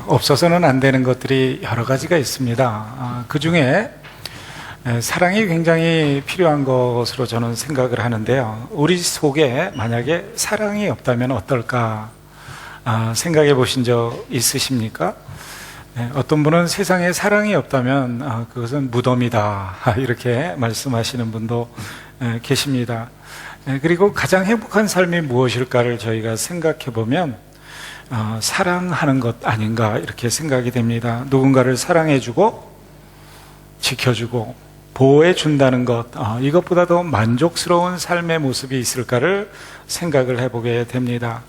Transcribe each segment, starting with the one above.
없어서는 안 되는 것들이 여러 가지가 있습니다. 그 중에 사랑이 굉장히 필요한 것으로 저는 생각을 하는데요. 우리 속에 만약에 사랑이 없다면 어떨까 생각해 보신 적 있으십니까? 어떤 분은 세상에 사랑이 없다면 그것은 무덤이다 이렇게 말씀하시는 분도 계십니다. 그리고 가장 행복한 삶이 무엇일까를 저희가 생각해 보면 사랑하는 것 아닌가 이렇게 생각이 됩니다. 누군가를 사랑해주고 지켜주고 보호해준다는 것, 이것보다 더 만족스러운 삶의 모습이 있을까를 생각을 해보게 됩니다.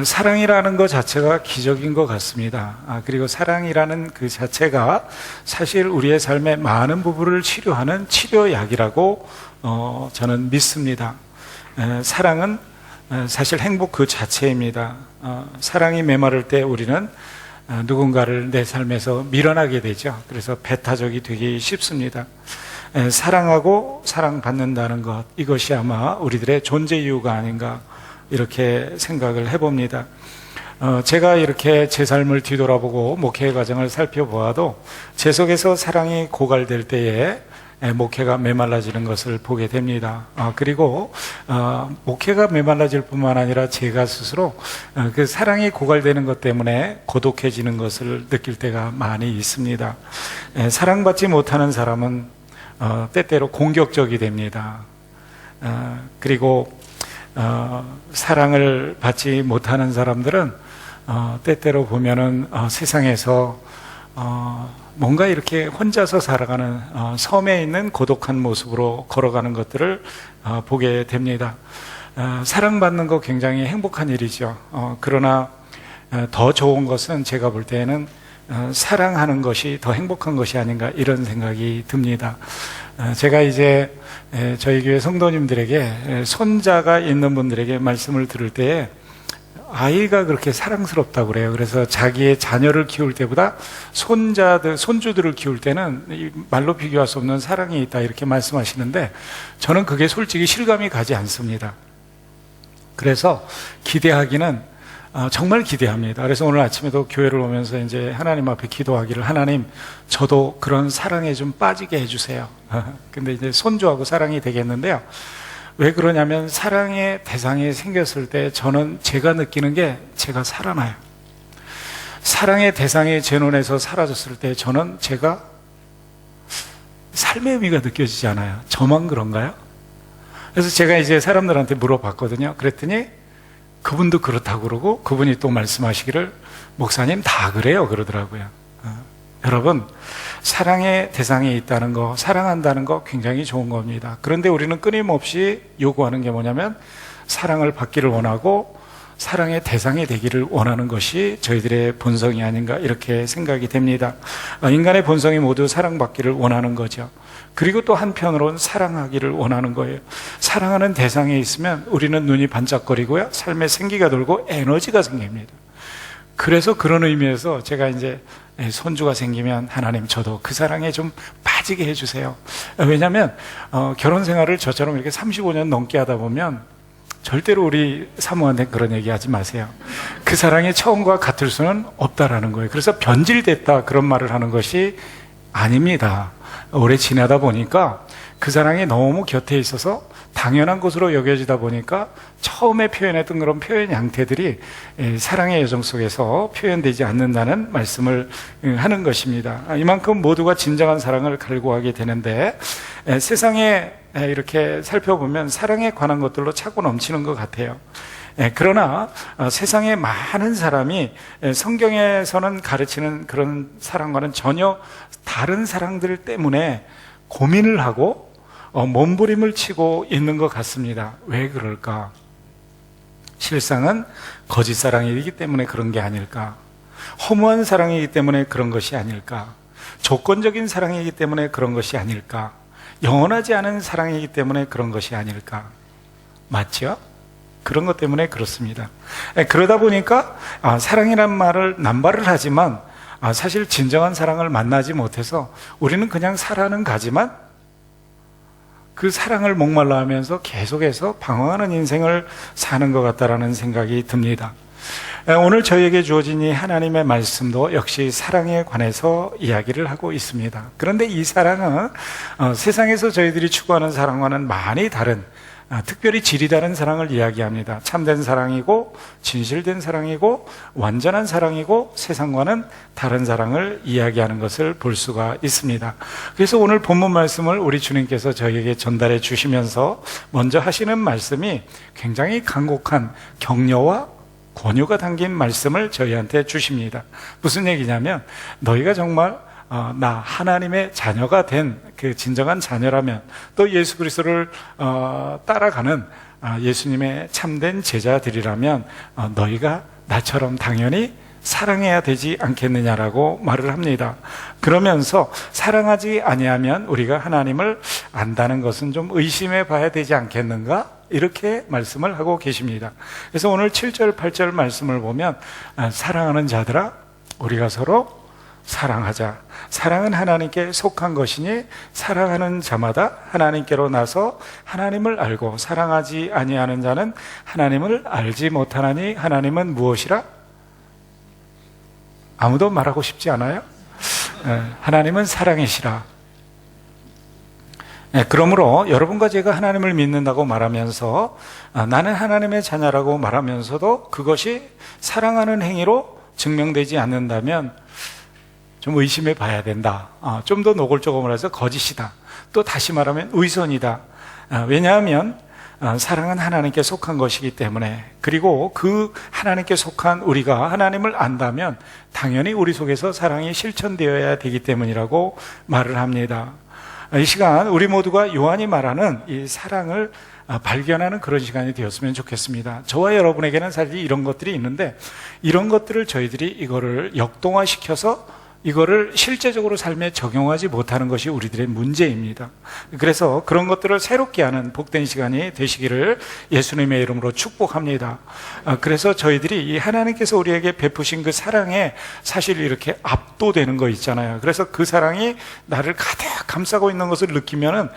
사랑이라는 것 자체가 기적인 것 같습니다. 그리고 사랑이라는 그 자체가 사실 우리의 삶의 많은 부분을 치료하는 치료약이라고 저는 믿습니다. 사랑은 사실 행복 그 자체입니다. 사랑이 메마를 때 우리는 누군가를 내 삶에서 밀어나게 되죠. 그래서 배타적이 되기 쉽습니다. 사랑하고 사랑받는다는 것, 이것이 아마 우리들의 존재 이유가 아닌가 이렇게 생각을 해봅니다. 제가 이렇게 제 삶을 뒤돌아보고 목회 과정을 살펴보아도 제 속에서 사랑이 고갈될 때에 목회가 메말라지는 것을 보게 됩니다. 그리고 목회가 메말라질 뿐만 아니라 제가 스스로 그 사랑이 고갈되는 것 때문에 고독해지는 것을 느낄 때가 많이 있습니다. 사랑받지 못하는 사람은 때때로 공격적이 됩니다. 그리고 사랑을 받지 못하는 사람들은 때때로 보면은 세상에서 뭔가 이렇게 혼자서 살아가는 섬에 있는 고독한 모습으로 걸어가는 것들을 보게 됩니다. 사랑받는 거 굉장히 행복한 일이죠. 그러나 더 좋은 것은 제가 볼 때에는 사랑하는 것이 더 행복한 것이 아닌가 이런 생각이 듭니다. 제가 이제 저희 교회 성도님들에게 손자가 있는 분들에게 말씀을 들을 때에 아이가 그렇게 사랑스럽다고 그래요. 그래서 자기의 자녀를 키울 때보다 손주들을 키울 때는 말로 비교할 수 없는 사랑이 있다 이렇게 말씀하시는데 저는 그게 솔직히 실감이 가지 않습니다. 그래서 기대하기는 정말 기대합니다. 그래서 오늘 아침에도 교회를 오면서 이제 하나님 앞에 기도하기를, 하나님 저도 그런 사랑에 좀 빠지게 해주세요. 근데 이제 손주하고 사랑이 되겠는데요. 왜 그러냐면 사랑의 대상이 생겼을 때 저는 제가 느끼는 게 제가 살아나요. 사랑의 대상이 제 눈에서 사라졌을 때 저는 제가 삶의 의미가 느껴지지 않아요. 저만 그런가요? 그래서 제가 이제 사람들한테 물어봤거든요. 그랬더니 그분도 그렇다고 그러고 그분이 또 말씀하시기를 목사님 다 그래요 그러더라고요. 여러분, 사랑의 대상이 있다는 거, 사랑한다는 거 굉장히 좋은 겁니다. 그런데 우리는 끊임없이 요구하는 게 뭐냐면 사랑을 받기를 원하고 사랑의 대상이 되기를 원하는 것이 저희들의 본성이 아닌가 이렇게 생각이 됩니다. 인간의 본성이 모두 사랑받기를 원하는 거죠. 그리고 또 한편으로는 사랑하기를 원하는 거예요. 사랑하는 대상이 있으면 우리는 눈이 반짝거리고요, 삶에 생기가 돌고 에너지가 생깁니다. 그래서 그런 의미에서 제가 이제 손주가 생기면 하나님 저도 그 사랑에 좀 빠지게 해주세요. 왜냐하면 결혼 생활을 저처럼 이렇게 35년 넘게 하다 보면 절대로 우리 사모한테 그런 얘기 하지 마세요. 그 사랑이 처음과 같을 수는 없다라는 거예요. 그래서 변질됐다 그런 말을 하는 것이 아닙니다. 오래 지나다 보니까 그 사랑이 너무 곁에 있어서 당연한 것으로 여겨지다 보니까 처음에 표현했던 그런 표현 양태들이 사랑의 여정 속에서 표현되지 않는다는 말씀을 하는 것입니다. 이만큼 모두가 진정한 사랑을 갈구하게 되는데 세상에 이렇게 살펴보면 사랑에 관한 것들로 차고 넘치는 것 같아요. 그러나 세상에 많은 사람이 성경에서는 가르치는 그런 사랑과는 전혀 다른 사랑들 때문에 고민을 하고 몸부림을 치고 있는 것 같습니다. 왜 그럴까? 실상은 거짓 사랑이기 때문에 그런 게 아닐까? 허무한 사랑이기 때문에 그런 것이 아닐까? 조건적인 사랑이기 때문에 그런 것이 아닐까? 영원하지 않은 사랑이기 때문에 그런 것이 아닐까? 맞죠? 그런 것 때문에 그렇습니다. 그러다 보니까 사랑이란 말을 남발을 하지만 사실 진정한 사랑을 만나지 못해서 우리는 그냥 살아는 가지만 그 사랑을 목말라 하면서 계속해서 방황하는 인생을 사는 것 같다라는 생각이 듭니다. 오늘 저희에게 주어진 이 하나님의 말씀도 역시 사랑에 관해서 이야기를 하고 있습니다. 그런데 이 사랑은 세상에서 저희들이 추구하는 사랑과는 많이 다른, 특별히 질이 다른 사랑을 이야기합니다. 참된 사랑이고 진실된 사랑이고 완전한 사랑이고 세상과는 다른 사랑을 이야기하는 것을 볼 수가 있습니다. 그래서 오늘 본문 말씀을 우리 주님께서 저희에게 전달해 주시면서 먼저 하시는 말씀이 굉장히 간곡한 격려와 권유가 담긴 말씀을 저희한테 주십니다. 무슨 얘기냐면, 너희가 정말 나 하나님의 자녀가 된 그 진정한 자녀라면, 또 예수 그리스도를 따라가는 예수님의 참된 제자들이라면 너희가 나처럼 당연히 사랑해야 되지 않겠느냐라고 말을 합니다. 그러면서 사랑하지 아니하면 우리가 하나님을 안다는 것은 좀 의심해 봐야 되지 않겠는가? 이렇게 말씀을 하고 계십니다. 그래서 오늘 7절, 8절 말씀을 보면, 사랑하는 자들아, 우리가 서로 사랑하자. 사랑은 하나님께 속한 것이니 사랑하는 자마다 하나님께로 나서 하나님을 알고, 사랑하지 아니하는 자는 하나님을 알지 못하나니 하나님은 무엇이라? 아무도 말하고 싶지 않아요? 하나님은 사랑이시라. 그러므로 여러분과 제가 하나님을 믿는다고 말하면서, 나는 하나님의 자녀라고 말하면서도 그것이 사랑하는 행위로 증명되지 않는다면 좀 의심해 봐야 된다. 좀 더 노골적으로 해서 거짓이다. 또 다시 말하면 위선이다. 왜냐하면 사랑은 하나님께 속한 것이기 때문에, 그리고 그 하나님께 속한 우리가 하나님을 안다면 당연히 우리 속에서 사랑이 실천되어야 되기 때문이라고 말을 합니다. 이 시간 우리 모두가 요한이 말하는 이 사랑을 발견하는 그런 시간이 되었으면 좋겠습니다. 저와 여러분에게는 사실 이런 것들이 있는데, 이런 것들을 저희들이 이거를 역동화시켜서 이거를 실제적으로 삶에 적용하지 못하는 것이 우리들의 문제입니다. 그래서 그런 것들을 새롭게 하는 복된 시간이 되시기를 예수님의 이름으로 축복합니다. 그래서 저희들이 이 하나님께서 우리에게 베푸신 그 사랑에 사실 이렇게 압도되는 거 있잖아요. 그래서 그 사랑이 나를 가득 감싸고 있는 것을 느끼면은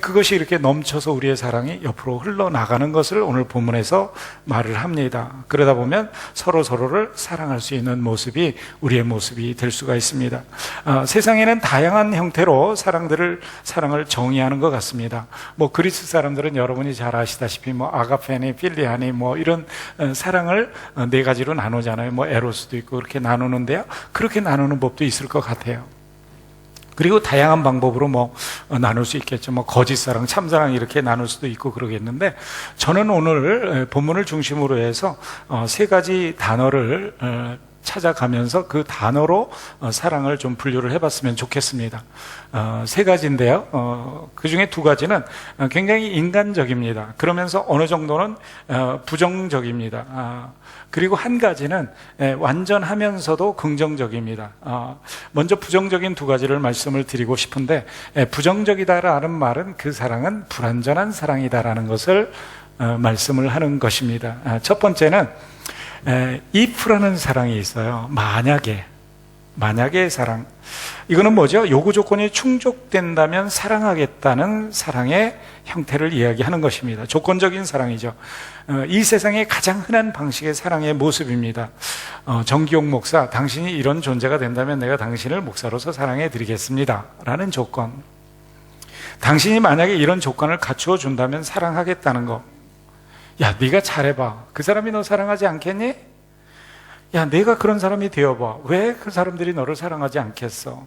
그것이 이렇게 넘쳐서 우리의 사랑이 옆으로 흘러나가는 것을 오늘 본문에서 말을 합니다. 그러다 보면 서로를 사랑할 수 있는 모습이 우리의 모습이 될 수가 있습니다. 세상에는 다양한 형태로 사랑을 정의하는 것 같습니다. 그리스 사람들은 여러분이 잘 아시다시피 아가페니, 필리아니 이런 사랑을 네 가지로 나누잖아요. 에로스도 있고 그렇게 나누는데요. 그렇게 나누는 법도 있을 것 같아요. 그리고 다양한 방법으로 나눌 수 있겠죠. 거짓사랑, 참사랑 이렇게 나눌 수도 있고 그러겠는데, 저는 오늘 본문을 중심으로 해서 세 가지 단어를 찾아가면서 그 단어로 사랑을 좀 분류를 해봤으면 좋겠습니다. 세 가지인데요. 그 중에 두 가지는 굉장히 인간적입니다. 그러면서 어느 정도는 부정적입니다. 그리고 한 가지는 완전하면서도 긍정적입니다. 먼저 부정적인 두 가지를 말씀을 드리고 싶은데, 부정적이다라는 말은 그 사랑은 불완전한 사랑이다라는 것을 말씀을 하는 것입니다. 첫 번째는 if라는 사랑이 있어요. 만약의 사랑. 이거는 뭐죠? 요구 조건이 충족된다면 사랑하겠다는 사랑의 형태를 이야기하는 것입니다. 조건적인 사랑이죠. 이 세상의 가장 흔한 방식의 사랑의 모습입니다. 정기용 목사, 당신이 이런 존재가 된다면 내가 당신을 목사로서 사랑해 드리겠습니다 라는 조건. 당신이 만약에 이런 조건을 갖추어 준다면 사랑하겠다는 거. 야, 네가 잘해봐. 그 사람이 너 사랑하지 않겠니? 야, 내가 그런 사람이 되어봐. 왜 그 사람들이 너를 사랑하지 않겠어?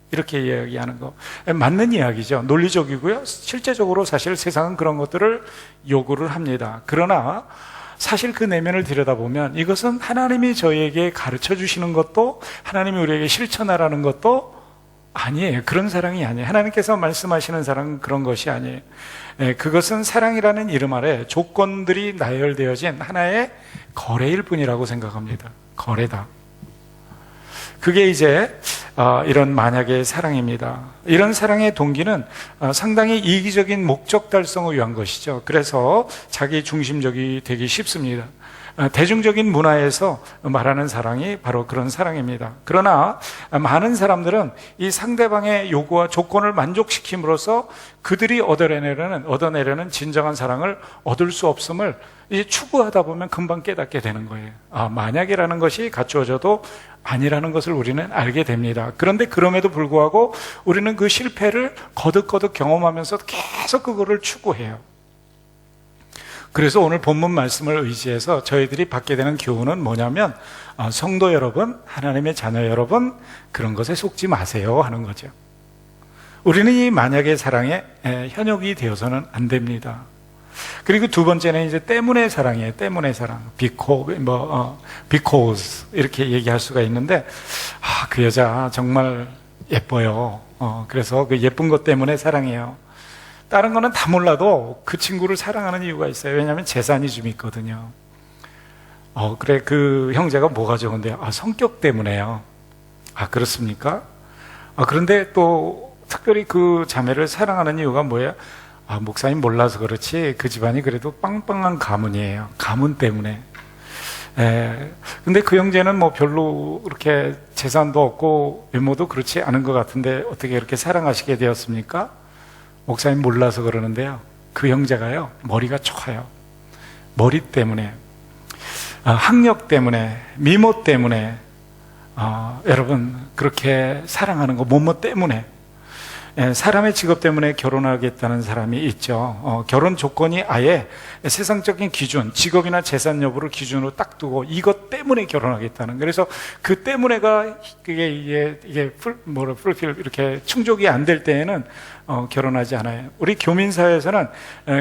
이렇게 이야기하는 거. 맞는 이야기죠. 논리적이고요. 실제적으로 사실 세상은 그런 것들을 요구를 합니다. 그러나 사실 그 내면을 들여다보면 이것은 하나님이 저희에게 가르쳐 주시는 것도, 하나님이 우리에게 실천하라는 것도 아니에요. 그런 사랑이 아니에요. 하나님께서 말씀하시는 사랑은 그런 것이 아니에요. 그것은 사랑이라는 이름 아래 조건들이 나열되어진 하나의 거래일 뿐이라고 생각합니다. 거래다. 그게 이제 이런 만약의 사랑입니다. 이런 사랑의 동기는 상당히 이기적인 목적 달성을 위한 것이죠. 그래서 자기 중심적이 되기 쉽습니다. 대중적인 문화에서 말하는 사랑이 바로 그런 사랑입니다. 그러나 많은 사람들은 이 상대방의 요구와 조건을 만족시킴으로써 그들이 얻어내려는 진정한 사랑을 얻을 수 없음을 이제 추구하다 보면 금방 깨닫게 되는 거예요. 만약이라는 것이 갖추어져도 아니라는 것을 우리는 알게 됩니다. 그런데 그럼에도 불구하고 우리는 그 실패를 거듭거듭 경험하면서 계속 그거를 추구해요. 그래서 오늘 본문 말씀을 의지해서 저희들이 받게 되는 교훈은 뭐냐면, 성도 여러분, 하나님의 자녀 여러분, 그런 것에 속지 마세요 하는 거죠. 우리는 이 만약의 사랑에 현역이 되어서는 안 됩니다. 그리고 두 번째는 이제 때문에 사랑이에요. 때문에 사랑. because 이렇게 얘기할 수가 있는데, 그 여자 정말 예뻐요. 그래서 그 예쁜 것 때문에 사랑해요. 다른 거는 다 몰라도 그 친구를 사랑하는 이유가 있어요. 왜냐하면 재산이 좀 있거든요. 그래, 그 형제가 뭐가 좋은데요? 성격 때문에요. 그렇습니까? 그런데 또 특별히 그 자매를 사랑하는 이유가 뭐예요? 목사님 몰라서 그렇지 그 집안이 그래도 빵빵한 가문이에요. 가문 때문에. 근데 그 형제는 뭐 별로 그렇게 재산도 없고 외모도 그렇지 않은 것 같은데 어떻게 이렇게 사랑하시게 되었습니까? 목사님 몰라서 그러는데요, 그 형제가요 머리가 좋아요. 머리 때문에, 학력 때문에, 미모 때문에, 여러분 그렇게 사랑하는 거 뭐뭐 때문에, 사람의 직업 때문에 결혼하겠다는 사람이 있죠. 결혼 조건이 아예 세상적인 기준, 직업이나 재산 여부를 기준으로 딱 두고 이것 때문에 결혼하겠다는. 그래서 그 때문에가 이게 풀필 이렇게 충족이 안 될 때에는 결혼하지 않아요. 우리 교민사회에서는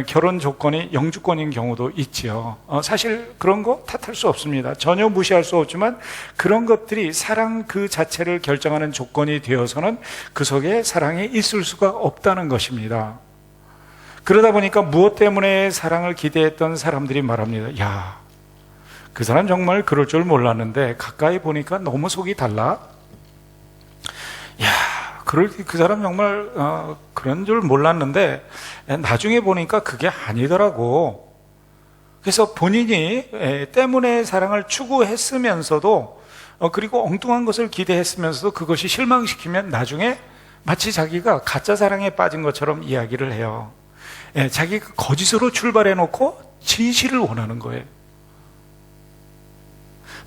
결혼 조건이 영주권인 경우도 있죠. 사실 그런 거 탓할 수 없습니다. 전혀 무시할 수 없지만 그런 것들이 사랑 그 자체를 결정하는 조건이 되어서는 그 속에 사랑이 있을 수가 없다는 것입니다. 그러다 보니까 무엇 때문에 사랑을 기대했던 사람들이 말합니다. 야, 그 사람 정말 그럴 줄 몰랐는데 가까이 보니까 너무 속이 달라. 야, 그 사람 정말 그런 줄 몰랐는데 나중에 보니까 그게 아니더라고. 그래서 본인이 때문에 사랑을 추구했으면서도 그리고 엉뚱한 것을 기대했으면서도 그것이 실망시키면 나중에 마치 자기가 가짜 사랑에 빠진 것처럼 이야기를 해요. 자기가 거짓으로 출발해놓고 진실을 원하는 거예요.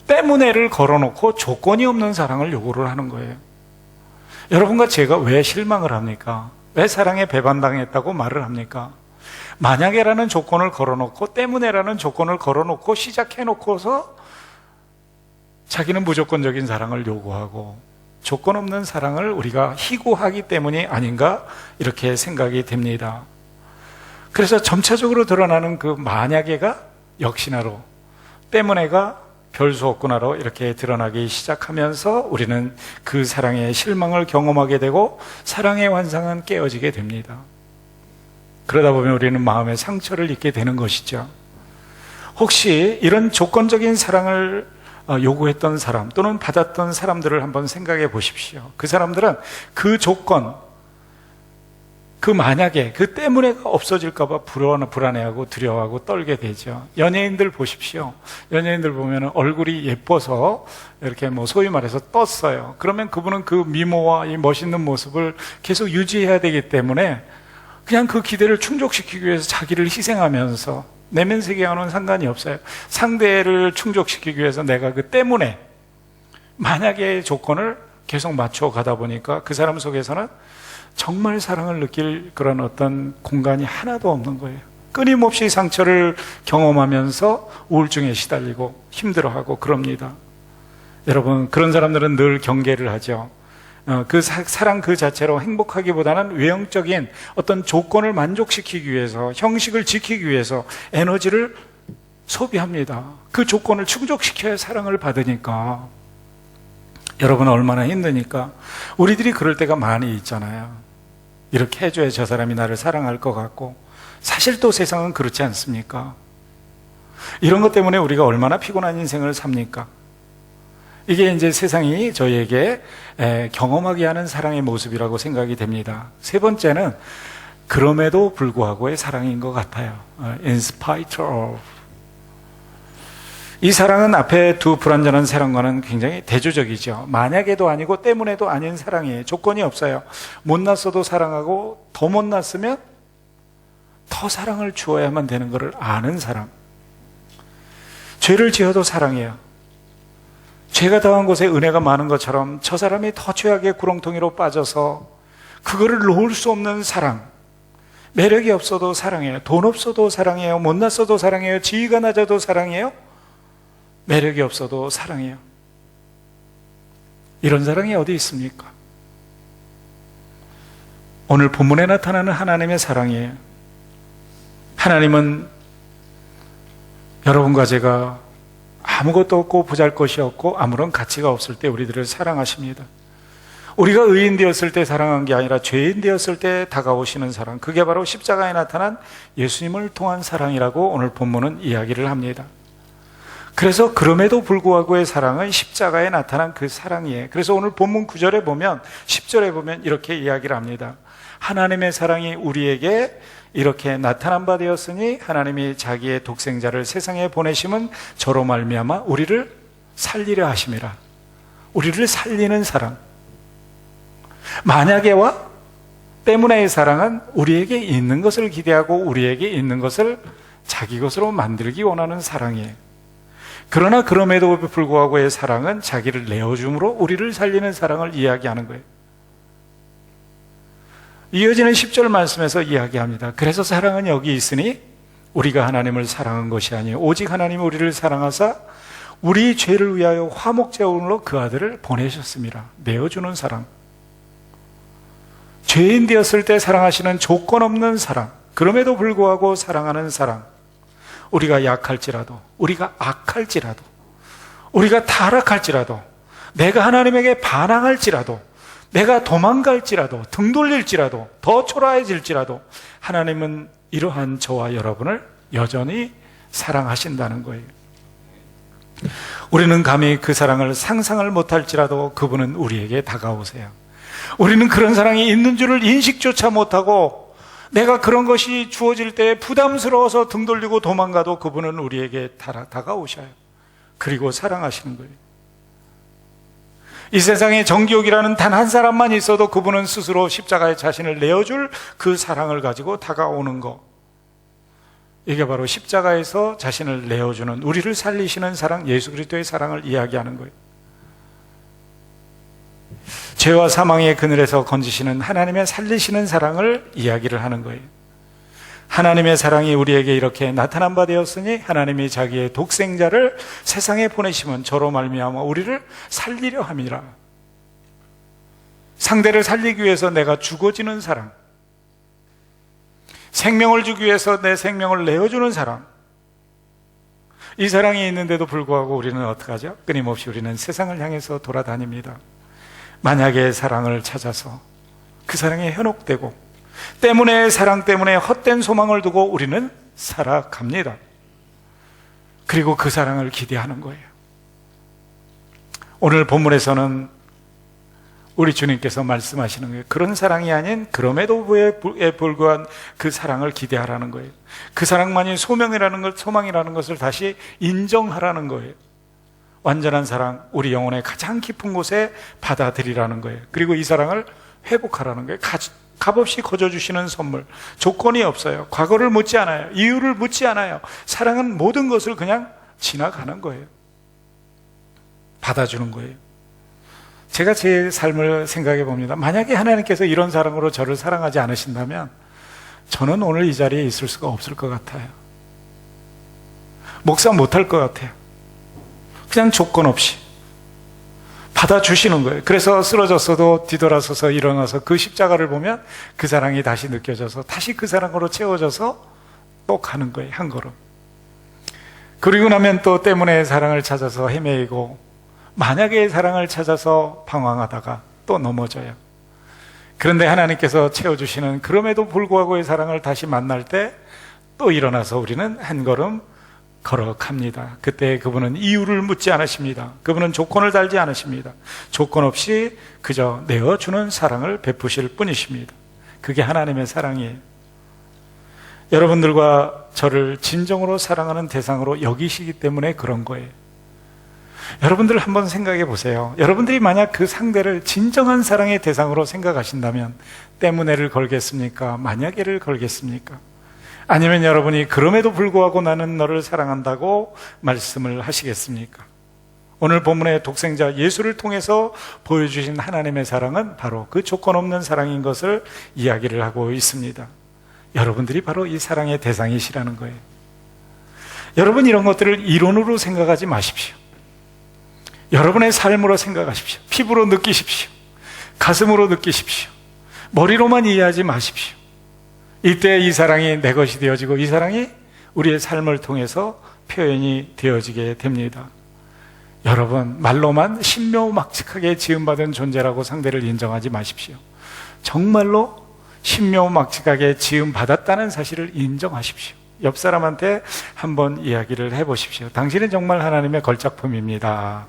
때문에를 걸어놓고 조건이 없는 사랑을 요구를 하는 거예요. 여러분과 제가 왜 실망을 합니까? 왜 사랑에 배반당했다고 말을 합니까? 만약에라는 조건을 걸어놓고 때문에라는 조건을 걸어놓고 시작해놓고서 자기는 무조건적인 사랑을 요구하고 조건 없는 사랑을 우리가 희구하기 때문이 아닌가 이렇게 생각이 됩니다. 그래서 점차적으로 드러나는 그 만약에가 역시나로, 때문에가 별수 없구나로 이렇게 드러나기 시작하면서 우리는 그 사랑의 실망을 경험하게 되고 사랑의 환상은 깨어지게 됩니다. 그러다 보면 우리는 마음의 상처를 입게 되는 것이죠. 혹시 이런 조건적인 사랑을 요구했던 사람 또는 받았던 사람들을 한번 생각해 보십시오. 그 사람들은 그 조건, 그 만약에 그 때문에가 없어질까 봐 불안해하고 두려워하고 떨게 되죠. 연예인들 보십시오. 연예인들 보면 얼굴이 예뻐서 이렇게 소위 말해서 떴어요. 그러면 그분은 그 미모와 이 멋있는 모습을 계속 유지해야 되기 때문에 그냥 그 기대를 충족시키기 위해서 자기를 희생하면서, 내면 세계와는 상관이 없어요. 상대를 충족시키기 위해서 내가 그 때문에 만약의 조건을 계속 맞춰 가다 보니까 그 사람 속에서는 정말 사랑을 느낄 그런 어떤 공간이 하나도 없는 거예요. 끊임없이 상처를 경험하면서 우울증에 시달리고 힘들어하고 그럽니다. 여러분, 그런 사람들은 늘 경계를 하죠. 그 사랑 그 자체로 행복하기보다는 외형적인 어떤 조건을 만족시키기 위해서, 형식을 지키기 위해서 에너지를 소비합니다. 그 조건을 충족시켜야 사랑을 받으니까. 여러분, 얼마나 힘드니까. 우리들이 그럴 때가 많이 있잖아요. 이렇게 해줘야 저 사람이 나를 사랑할 것 같고, 사실 또 세상은 그렇지 않습니까? 이런 것 때문에 우리가 얼마나 피곤한 인생을 삽니까? 이게 이제 세상이 저희에게 경험하게 하는 사랑의 모습이라고 생각이 됩니다. 세 번째는 그럼에도 불구하고의 사랑인 것 같아요. In spite of. 이 사랑은 앞에 두 불완전한 사랑과는 굉장히 대조적이죠. 만약에도 아니고 때문에도 아닌 사랑이에요. 조건이 없어요. 못났어도 사랑하고 더 못났으면 더 사랑을 주어야만 되는 것을 아는 사랑. 죄를 지어도 사랑해요. 죄가 당한 곳에 은혜가 많은 것처럼 저 사람이 더 죄악의 구렁텅이로 빠져서 그거를 놓을 수 없는 사랑. 매력이 없어도 사랑해요. 돈 없어도 사랑해요. 못났어도 사랑해요. 지위가 낮아도 사랑해요. 매력이 없어도 사랑해요. 이런 사랑이 어디 있습니까? 오늘 본문에 나타나는 하나님의 사랑이에요. 하나님은 여러분과 제가 아무것도 없고 보잘것이 없고 아무런 가치가 없을 때 우리들을 사랑하십니다. 우리가 의인 되었을 때 사랑한 게 아니라 죄인 되었을 때 다가오시는 사랑, 그게 바로 십자가에 나타난 예수님을 통한 사랑이라고 오늘 본문은 이야기를 합니다. 그래서 그럼에도 불구하고의 사랑은 십자가에 나타난 그 사랑이에요. 그래서 오늘 본문 9절에 보면, 10절에 보면 이렇게 이야기를 합니다. 하나님의 사랑이 우리에게 이렇게 나타난 바 되었으니 하나님이 자기의 독생자를 세상에 보내심은 저로 말미암아 우리를 살리려 하심이라. 우리를 살리는 사랑. 만약에와 때문에의 사랑은 우리에게 있는 것을 기대하고 우리에게 있는 것을 자기 것으로 만들기 원하는 사랑이에요. 그러나 그럼에도 불구하고의 사랑은 자기를 내어줌으로 우리를 살리는 사랑을 이야기하는 거예요. 이어지는 10절 말씀에서 이야기합니다. 그래서 사랑은 여기 있으니 우리가 하나님을 사랑한 것이 아니에요. 오직 하나님이 우리를 사랑하사 우리 죄를 위하여 화목제물로 그 아들을 보내셨습니다. 내어주는 사랑. 죄인 되었을 때 사랑하시는 조건 없는 사랑. 그럼에도 불구하고 사랑하는 사랑. 우리가 약할지라도, 우리가 악할지라도, 우리가 타락할지라도, 내가 하나님에게 반항할지라도, 내가 도망갈지라도, 등 돌릴지라도, 더 초라해질지라도 하나님은 이러한 저와 여러분을 여전히 사랑하신다는 거예요. 우리는 감히 그 사랑을 상상을 못할지라도 그분은 우리에게 다가오세요. 우리는 그런 사랑이 있는 줄을 인식조차 못하고 내가 그런 것이 주어질 때 부담스러워서 등 돌리고 도망가도 그분은 우리에게 다가오셔요. 그리고 사랑하시는 거예요. 이 세상에 정기옥이라는 단 한 사람만 있어도 그분은 스스로 십자가에 자신을 내어줄 그 사랑을 가지고 다가오는 거. 이게 바로 십자가에서 자신을 내어주는, 우리를 살리시는 사랑, 예수 그리스도의 사랑을 이야기하는 거예요. 죄와 사망의 그늘에서 건지시는 하나님의 살리시는 사랑을 이야기를 하는 거예요. 하나님의 사랑이 우리에게 이렇게 나타난 바 되었으니 하나님이 자기의 독생자를 세상에 보내시면 저로 말미암아 우리를 살리려 함이라. 상대를 살리기 위해서 내가 죽어지는 사랑, 생명을 주기 위해서 내 생명을 내어주는 사랑, 이 사랑이 있는데도 불구하고 우리는 어떻게 하죠? 끊임없이 우리는 세상을 향해서 돌아다닙니다. 만약의 사랑을 찾아서 그 사랑에 현혹되고 때문에, 사랑 때문에 헛된 소망을 두고 우리는 살아갑니다. 그리고 그 사랑을 기대하는 거예요. 오늘 본문에서는 우리 주님께서 말씀하시는 거예요. 그런 사랑이 아닌 그럼에도 불구한 그 사랑을 기대하라는 거예요. 그 사랑만이 소망이라는 것을 다시 인정하라는 거예요. 완전한 사랑, 우리 영혼의 가장 깊은 곳에 받아들이라는 거예요. 그리고 이 사랑을 회복하라는 거예요. 값없이 거저주시는 선물, 조건이 없어요. 과거를 묻지 않아요. 이유를 묻지 않아요. 사랑은 모든 것을 그냥 지나가는 거예요. 받아주는 거예요. 제가 제 삶을 생각해 봅니다. 만약에 하나님께서 이런 사랑으로 저를 사랑하지 않으신다면 저는 오늘 이 자리에 있을 수가 없을 것 같아요. 목사 못할 것 같아요. 그냥 조건 없이 받아주시는 거예요. 그래서 쓰러졌어도 뒤돌아서서 일어나서 그 십자가를 보면 그 사랑이 다시 느껴져서 다시 그 사랑으로 채워져서 또 가는 거예요. 한 걸음. 그리고 나면 또 때문에 사랑을 찾아서 헤매이고 만약의 사랑을 찾아서 방황하다가 또 넘어져요. 그런데 하나님께서 채워주시는 그럼에도 불구하고의 사랑을 다시 만날 때 또 일어나서 우리는 한 걸음 걸어갑니다. 그때 그분은 이유를 묻지 않으십니다. 그분은 조건을 달지 않으십니다. 조건 없이 그저 내어주는 사랑을 베푸실 뿐이십니다. 그게 하나님의 사랑이에요. 여러분들과 저를 진정으로 사랑하는 대상으로 여기시기 때문에 그런 거예요. 여러분들 한번 생각해 보세요. 여러분들이 만약 그 상대를 진정한 사랑의 대상으로 생각하신다면 때문에를 걸겠습니까? 만약에를 걸겠습니까? 아니면 여러분이 그럼에도 불구하고 나는 너를 사랑한다고 말씀을 하시겠습니까? 오늘 본문의 독생자 예수를 통해서 보여주신 하나님의 사랑은 바로 그 조건 없는 사랑인 것을 이야기를 하고 있습니다. 여러분들이 바로 이 사랑의 대상이시라는 거예요. 여러분, 이런 것들을 이론으로 생각하지 마십시오. 여러분의 삶으로 생각하십시오. 피부로 느끼십시오. 가슴으로 느끼십시오. 머리로만 이해하지 마십시오. 이때 이 사랑이 내 것이 되어지고 이 사랑이 우리의 삶을 통해서 표현이 되어지게 됩니다. 여러분, 말로만 신묘막측하게 지음받은 존재라고 상대를 인정하지 마십시오. 정말로 신묘막측하게 지음받았다는 사실을 인정하십시오. 옆 사람한테 한번 이야기를 해보십시오. 당신은 정말 하나님의 걸작품입니다.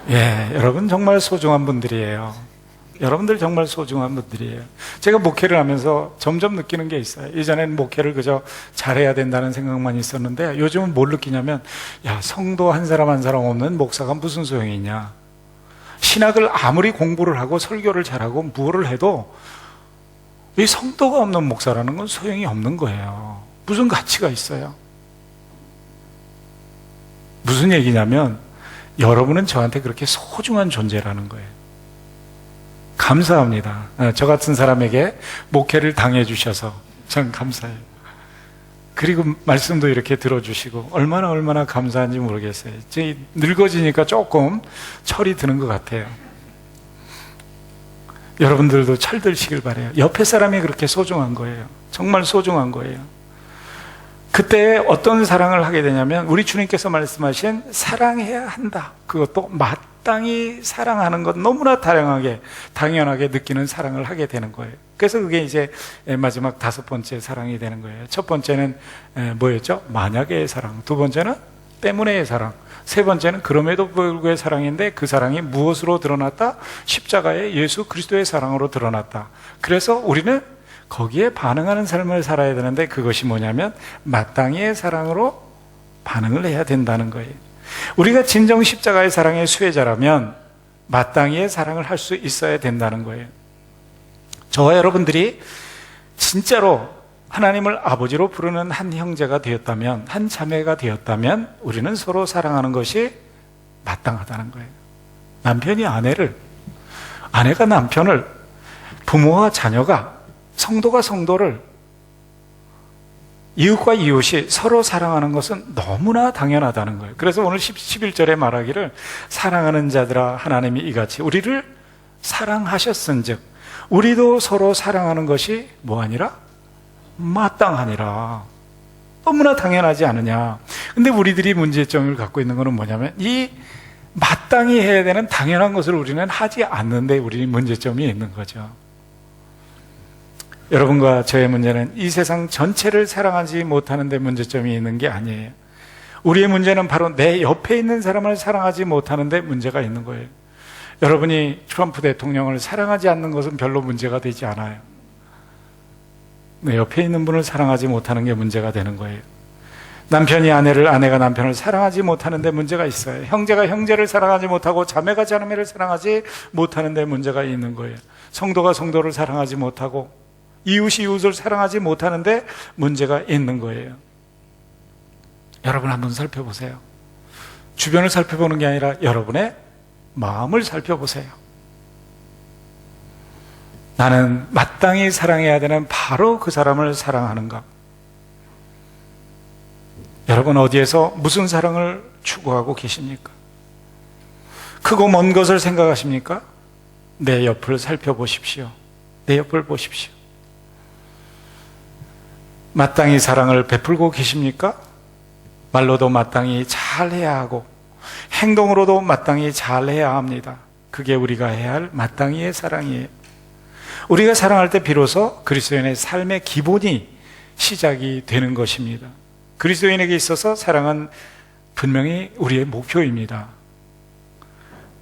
예, 여러분 정말 소중한 분들이에요. 여러분들 정말 소중한 분들이에요. 제가 목회를 하면서 점점 느끼는 게 있어요. 이전에는 목회를 그저 잘해야 된다는 생각만 있었는데 요즘은 뭘 느끼냐면, 야, 성도 한 사람 한 사람 없는 목사가 무슨 소용이 있냐. 신학을 아무리 공부를 하고 설교를 잘하고 무엇을 해도 이 성도가 없는 목사라는 건 소용이 없는 거예요. 무슨 가치가 있어요? 무슨 얘기냐면, 여러분은 저한테 그렇게 소중한 존재라는 거예요. 감사합니다. 저 같은 사람에게 목회를 당해주셔서 전 감사해요. 그리고 말씀도 이렇게 들어주시고 얼마나 감사한지 모르겠어요. 이제 늙어지니까 조금 철이 드는 것 같아요. 여러분들도 철들시길 바라요. 옆에 사람이 그렇게 소중한 거예요. 정말 소중한 거예요. 그때 어떤 사랑을 하게 되냐면, 우리 주님께서 말씀하신 사랑해야 한다, 그것도 마땅히 사랑하는 것, 너무나 당연하게 느끼는 사랑을 하게 되는 거예요. 그래서 그게 이제 마지막 5번째 사랑이 되는 거예요. 첫 번째는 뭐였죠? 만약의 사랑. 두 번째는 때문에의 사랑. 세 번째는 그럼에도 불구하고의 사랑인데, 그 사랑이 무엇으로 드러났다? 십자가의 예수 그리스도의 사랑으로 드러났다. 그래서 우리는 거기에 반응하는 삶을 살아야 되는데, 그것이 뭐냐면 마땅히의 사랑으로 반응을 해야 된다는 거예요. 우리가 진정 십자가의 사랑의 수혜자라면 마땅히의 사랑을 할 수 있어야 된다는 거예요. 저와 여러분들이 진짜로 하나님을 아버지로 부르는 한 형제가 되었다면, 한 자매가 되었다면 우리는 서로 사랑하는 것이 마땅하다는 거예요. 남편이 아내를, 아내가 남편을, 부모와 자녀가, 성도가 성도를, 이웃과 이웃이 서로 사랑하는 것은 너무나 당연하다는 거예요. 그래서 오늘 11절에 말하기를, 사랑하는 자들아 하나님이 이같이 우리를 사랑하셨은즉 우리도 서로 사랑하는 것이 뭐하니라? 마땅하니라. 너무나 당연하지 않느냐. 근데 우리들이 문제점을 갖고 있는 것은 뭐냐면, 이 마땅히 해야 되는 당연한 것을 우리는 하지 않는데 우리 문제점이 있는 거죠. 여러분과 저의 문제는 이 세상 전체를 사랑하지 못하는 데 문제점이 있는 게 아니에요. 우리의 문제는 바로 내 옆에 있는 사람을 사랑하지 못하는 데 문제가 있는 거예요. 여러분이 트럼프 대통령을 사랑하지 않는 것은 별로 문제가 되지 않아요. 내 옆에 있는 분을 사랑하지 못하는 게 문제가 되는 거예요. 남편이 아내를, 아내가 남편을 사랑하지 못하는 데 문제가 있어요. 형제가 형제를 사랑하지 못하고 자매가 자매를 사랑하지 못하는 데 문제가 있는 거예요. 성도가 성도를 사랑하지 못하고 이웃이 이웃을 사랑하지 못하는데 문제가 있는 거예요. 여러분 한번 살펴보세요. 주변을 살펴보는 게 아니라 여러분의 마음을 살펴보세요. 나는 마땅히 사랑해야 되는 바로 그 사람을 사랑하는가? 여러분 어디에서 무슨 사랑을 추구하고 계십니까? 크고 먼 것을 생각하십니까? 내 옆을 살펴보십시오. 내 옆을 보십시오. 마땅히 사랑을 베풀고 계십니까? 말로도 마땅히 잘해야 하고 행동으로도 마땅히 잘해야 합니다. 그게 우리가 해야 할 마땅히의 사랑이에요. 우리가 사랑할 때 비로소 그리스도인의 삶의 기본이 시작이 되는 것입니다. 그리스도인에게 있어서 사랑은 분명히 우리의 목표입니다.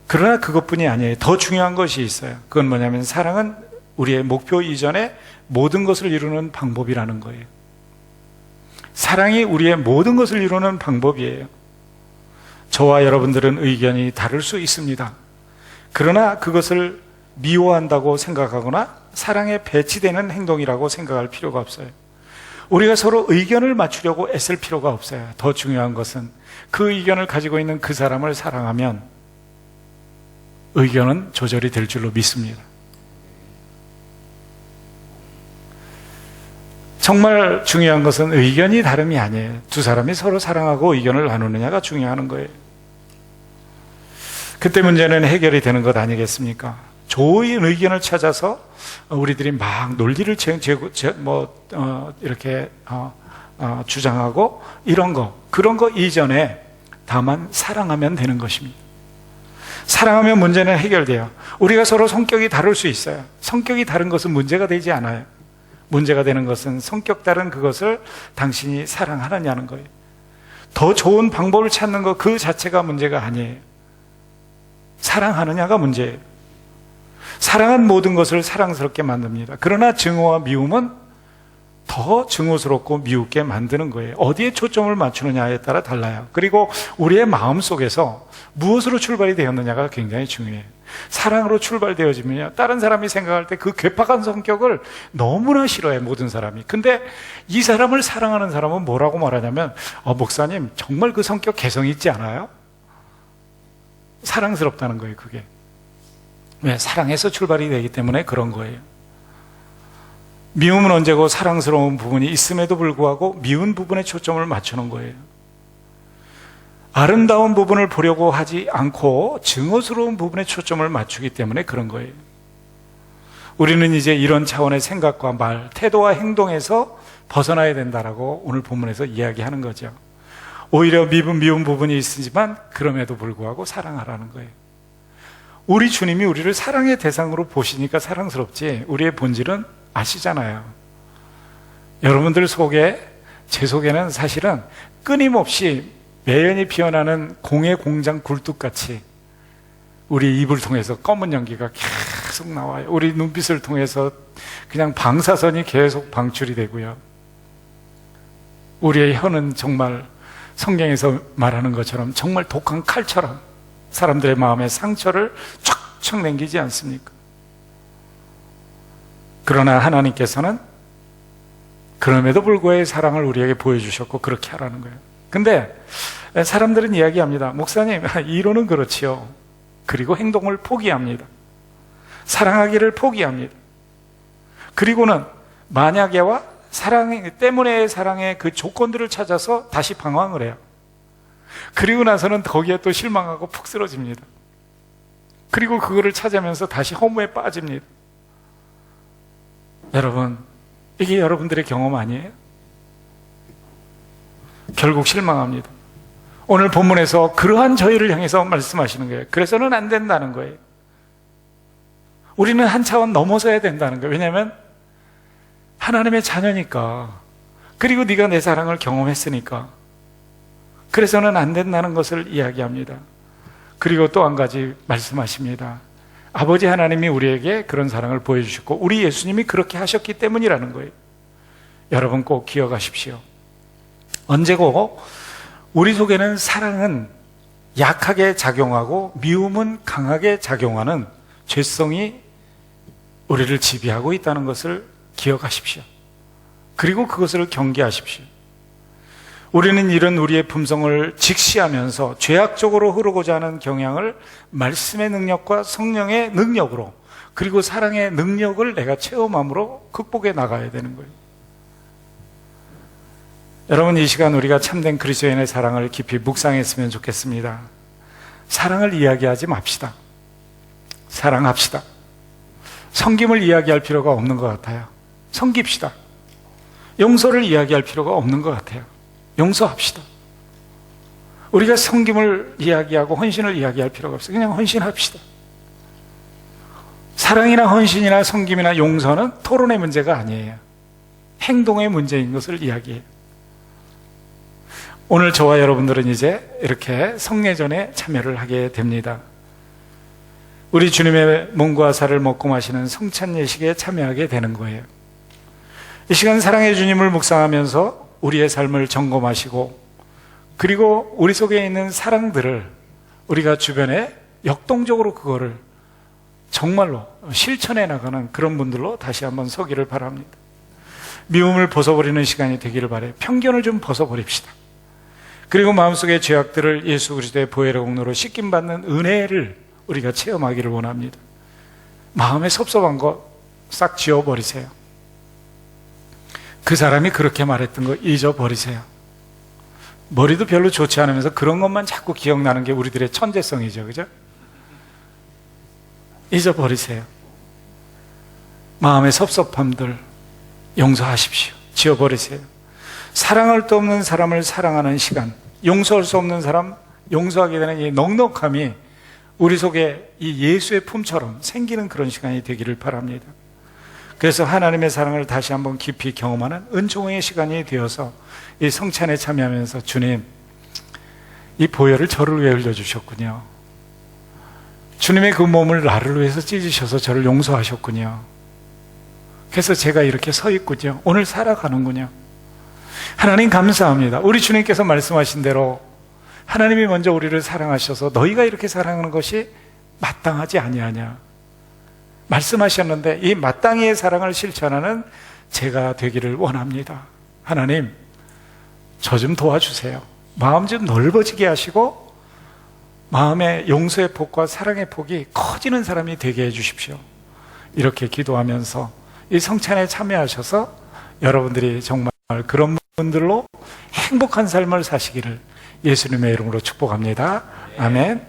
그러나 그것뿐이 아니에요. 더 중요한 것이 있어요. 그건 뭐냐면, 사랑은 우리의 목표 이전에 모든 것을 이루는 방법이라는 거예요. 사랑이 우리의 모든 것을 이루는 방법이에요. 저와 여러분들은 의견이 다를 수 있습니다. 그러나 그것을 미워한다고 생각하거나 사랑에 배치되는 행동이라고 생각할 필요가 없어요. 우리가 서로 의견을 맞추려고 애쓸 필요가 없어요. 더 중요한 것은 그 의견을 가지고 있는 그 사람을 사랑하면 의견은 조절이 될 줄로 믿습니다. 정말 중요한 것은 의견이 다름이 아니에요. 두 사람이 서로 사랑하고 의견을 나누느냐가 중요한 거예요. 그때 문제는 해결이 되는 것 아니겠습니까? 좋은 의견을 찾아서 우리들이 막 논리를 주장하고 그런 거 이전에 다만 사랑하면 되는 것입니다. 사랑하면 문제는 해결돼요. 우리가 서로 성격이 다를 수 있어요. 성격이 다른 것은 문제가 되지 않아요. 문제가 되는 것은 성격 다른 그것을 당신이 사랑하느냐는 거예요. 더 좋은 방법을 찾는 것 그 자체가 문제가 아니에요. 사랑하느냐가 문제예요. 사랑한 모든 것을 사랑스럽게 만듭니다. 그러나 증오와 미움은 더 증오스럽고 미웃게 만드는 거예요. 어디에 초점을 맞추느냐에 따라 달라요. 그리고 우리의 마음 속에서 무엇으로 출발이 되었느냐가 굉장히 중요해요. 사랑으로 출발되어지면요, 다른 사람이 생각할 때 그 괴팍한 성격을 너무나 싫어해, 모든 사람이. 근데 이 사람을 사랑하는 사람은 뭐라고 말하냐면, 목사님 정말 그 성격 개성 있지 않아요? 사랑스럽다는 거예요. 그게 왜? 사랑에서 출발이 되기 때문에 그런 거예요. 미움은 언제고 사랑스러운 부분이 있음에도 불구하고 미운 부분에 초점을 맞추는 거예요. 아름다운 부분을 보려고 하지 않고 증오스러운 부분에 초점을 맞추기 때문에 그런 거예요. 우리는 이제 이런 차원의 생각과 말, 태도와 행동에서 벗어나야 된다라고 오늘 본문에서 이야기하는 거죠. 오히려 미운 부분이 있지만 그럼에도 불구하고 사랑하라는 거예요. 우리 주님이 우리를 사랑의 대상으로 보시니까 사랑스럽지, 우리의 본질은 아시잖아요. 여러분들 속에, 제 속에는 사실은 끊임없이 매연이 피어나는 공의 공장 굴뚝같이 우리 입을 통해서 검은 연기가 계속 나와요. 우리 눈빛을 통해서 그냥 방사선이 계속 방출이 되고요. 우리의 혀는 정말 성경에서 말하는 것처럼 정말 독한 칼처럼 사람들의 마음에 상처를 촥촥 남기지 않습니까? 그러나 하나님께서는 그럼에도 불구하고 사랑을 우리에게 보여주셨고 그렇게 하라는 거예요. 근데 사람들은 이야기합니다. 목사님, 이론은 그렇지요. 그리고 행동을 포기합니다. 사랑하기를 포기합니다. 그리고는 만약에와 사랑 때문에 사랑의 그 조건들을 찾아서 다시 방황을 해요. 그리고 나서는 거기에 또 실망하고 푹 쓰러집니다. 그리고 그거를 찾으면서 다시 허무에 빠집니다. 여러분, 이게 여러분들의 경험 아니에요? 결국 실망합니다. 오늘 본문에서 그러한 저희를 향해서 말씀하시는 거예요. 그래서는 안 된다는 거예요. 우리는 한 차원 넘어서야 된다는 거예요. 왜냐하면 하나님의 자녀니까, 그리고 네가 내 사랑을 경험했으니까 그래서는 안 된다는 것을 이야기합니다. 그리고 또 한 가지 말씀하십니다. 아버지 하나님이 우리에게 그런 사랑을 보여주셨고 우리 예수님이 그렇게 하셨기 때문이라는 거예요. 여러분 꼭 기억하십시오. 언제고 우리 속에는 사랑은 약하게 작용하고 미움은 강하게 작용하는 죄성이 우리를 지배하고 있다는 것을 기억하십시오. 그리고 그것을 경계하십시오. 우리는 이런 우리의 품성을 직시하면서 죄악적으로 흐르고자 하는 경향을 말씀의 능력과 성령의 능력으로, 그리고 사랑의 능력을 내가 체험함으로 극복해 나가야 되는 거예요. 여러분, 이 시간 우리가 참된 그리스도인의 사랑을 깊이 묵상했으면 좋겠습니다. 사랑을 이야기하지 맙시다. 사랑합시다. 섬김을 이야기할 필요가 없는 것 같아요. 섬깁시다. 용서를 이야기할 필요가 없는 것 같아요. 용서합시다. 우리가 섬김을 이야기하고 헌신을 이야기할 필요가 없어요. 그냥 헌신합시다. 사랑이나 헌신이나 섬김이나 용서는 토론의 문제가 아니에요. 행동의 문제인 것을 이야기해요. 오늘 저와 여러분들은 이제 이렇게 성례전에 참여를 하게 됩니다. 우리 주님의 몸과 살을 먹고 마시는 성찬 예식에 참여하게 되는 거예요. 이 시간 사랑의 주님을 묵상하면서 우리의 삶을 점검하시고, 그리고 우리 속에 있는 사랑들을 우리가 주변에 역동적으로 그거를 정말로 실천해 나가는 그런 분들로 다시 한번 서기를 바랍니다. 미움을 벗어버리는 시간이 되기를 바라요. 편견을 좀 벗어버립시다. 그리고 마음속의 죄악들을 예수 그리스도의 보혈의 공로로 씻김받는 은혜를 우리가 체험하기를 원합니다. 마음에 섭섭한 거 싹 지워버리세요. 그 사람이 그렇게 말했던 거 잊어버리세요. 머리도 별로 좋지 않으면서 그런 것만 자꾸 기억나는 게 우리들의 천재성이죠. 그죠? 잊어버리세요. 마음의 섭섭함들 용서하십시오. 지워버리세요. 사랑할 수 없는 사람을 사랑하는 시간, 용서할 수 없는 사람 용서하게 되는 이 넉넉함이 우리 속에 이 예수의 품처럼 생기는 그런 시간이 되기를 바랍니다. 그래서 하나님의 사랑을 다시 한번 깊이 경험하는 은총의 시간이 되어서 이 성찬에 참여하면서 주님, 이 보혈을 저를 위해 흘려주셨군요. 주님의 그 몸을 나를 위해서 찢으셔서 저를 용서하셨군요. 그래서 제가 이렇게 서 있군요. 오늘 살아가는군요. 하나님 감사합니다. 우리 주님께서 말씀하신 대로 하나님이 먼저 우리를 사랑하셔서 너희가 이렇게 사랑하는 것이 마땅하지 아니하냐 말씀하셨는데, 이 마땅히의 사랑을 실천하는 제가 되기를 원합니다. 하나님, 저 좀 도와주세요. 마음 좀 넓어지게 하시고 마음의 용서의 폭과 사랑의 폭이 커지는 사람이 되게 해주십시오. 이렇게 기도하면서 이 성찬에 참여하셔서 여러분들이 정말 그런 분들로 행복한 삶을 사시기를 예수님의 이름으로 축복합니다. 아멘.